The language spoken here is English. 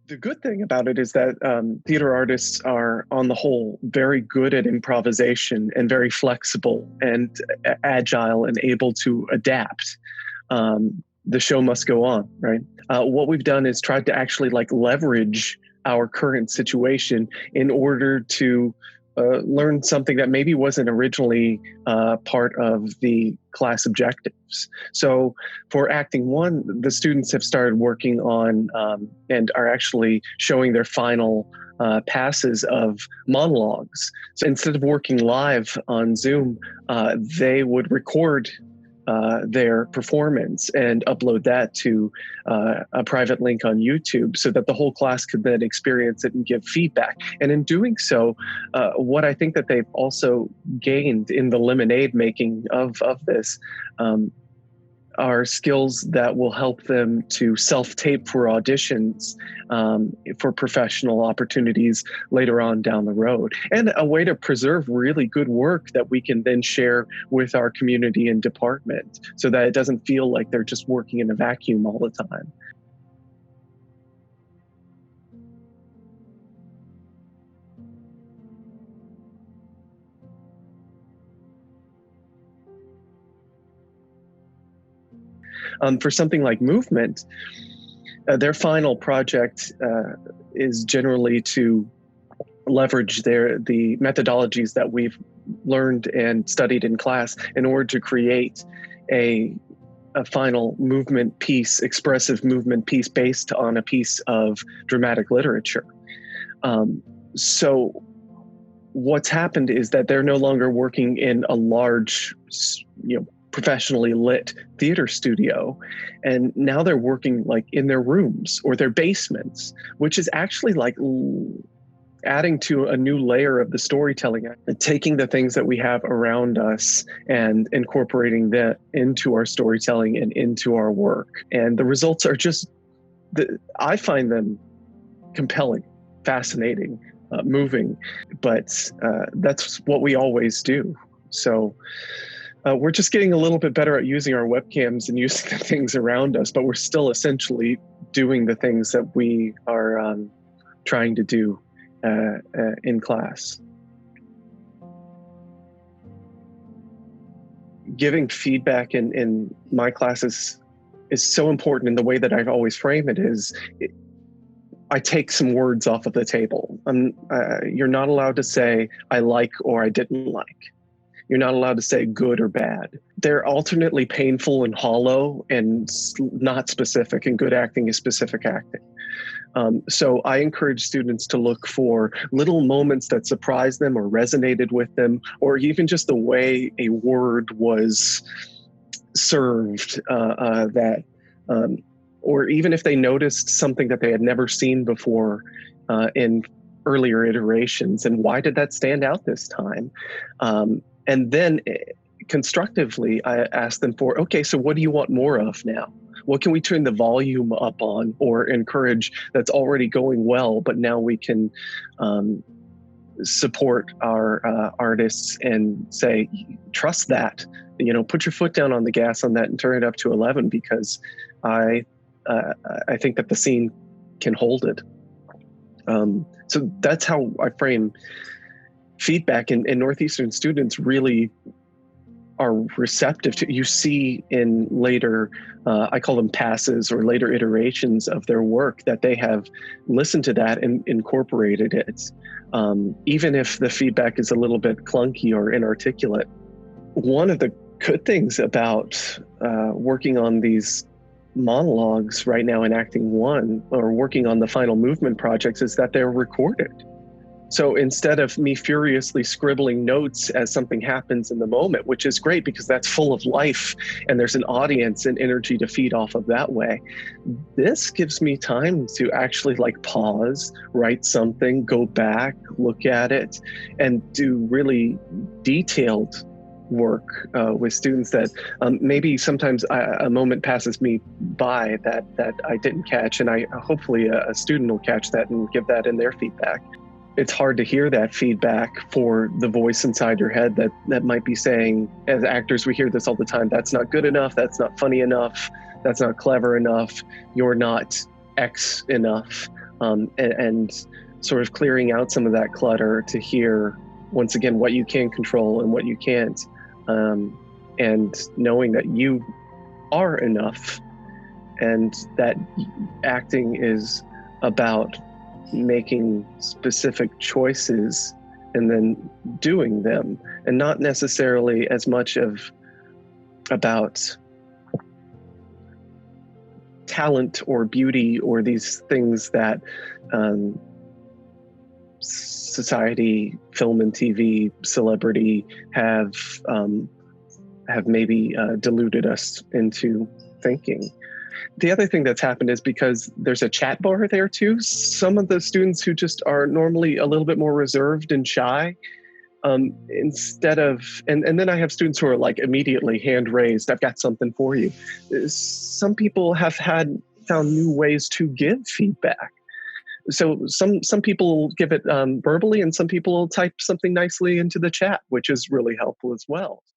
The good thing about it is that theater artists are, on the whole, very good at improvisation and very flexible and agile and able to adapt. The show must go on, right? What we've done is tried to actually leverage our current situation in order to learn something that maybe wasn't originally part of the class objectives. So for Acting 1, the students have started working on and are actually showing their final passes of monologues. So instead of working live on Zoom, they would record their performance and upload that to a private link on YouTube so that the whole class could then experience it and give feedback. And in doing so, what I think that they've also gained in the lemonade making of this are skills that will help them to self-tape for auditions for professional opportunities later on down the road, and a way to preserve really good work that we can then share with our community and department so that it doesn't feel like they're just working in a vacuum all the time. For something like movement, their final project is generally to leverage the methodologies that we've learned and studied in class in order to create a final movement piece, expressive movement piece based on a piece of dramatic literature. So what's happened is that they're no longer working in a large, professionally lit theater studio, and now they're working in their rooms or their basements, which is actually adding to a new layer of the storytelling, taking the things that we have around us and incorporating that into our storytelling and into our work. And the results are just, I find them compelling, fascinating, moving, but that's what we always do. So we're just getting a little bit better at using our webcams and using the things around us, but we're still essentially doing the things that we are trying to do in class. Giving feedback in my classes is so important, and the way that I've always framed it is I take some words off of the table. You're not allowed to say I like or I didn't like. You're not allowed to say good or bad. They're alternately painful and hollow and not specific, and good acting is specific acting. So I encourage students to look for little moments that surprised them or resonated with them, or even just the way a word was served, or even if they noticed something that they had never seen before in earlier iterations, and why did that stand out this time? And then constructively, I asked them okay, so what do you want more of now? What can we turn the volume up on or encourage that's already going well, but now we can support our artists and say, trust that, put your foot down on the gas on that and turn it up to 11, because I think that the scene can hold it. So that's how I frame feedback, and Northeastern students really are receptive to. You see in later, I call them passes or later iterations of their work, that they have listened to that and incorporated it. Even if the feedback is a little bit clunky or inarticulate. One of the good things about working on these monologues right now in Acting 1, or working on the final movement projects, is that they're recorded. So instead of me furiously scribbling notes as something happens in the moment, which is great because that's full of life and there's an audience and energy to feed off of that way, this gives me time to actually pause, write something, go back, look at it, and do really detailed work with students that maybe sometimes a moment passes me by that I didn't catch, and hopefully a student will catch that and give that in their feedback. It's hard to hear that feedback for the voice inside your head that might be saying, as actors, we hear this all the time, that's not good enough, that's not funny enough, that's not clever enough, you're not X enough. and sort of clearing out some of that clutter to hear, once again, what you can control and what you can't, um, and knowing that you are enough, and that acting is about making specific choices and then doing them, and not necessarily as much of about talent or beauty or these things that um, society, film and TV, celebrity have maybe deluded us into thinking. The other thing that's happened is because there's a chat bar there too, some of the students who just are normally a little bit more reserved and shy, instead of, and then I have students who are like immediately hand raised, I've got something for you. Some people have found new ways to give feedback. So some people give it verbally, and some people type something nicely into the chat, which is really helpful as well.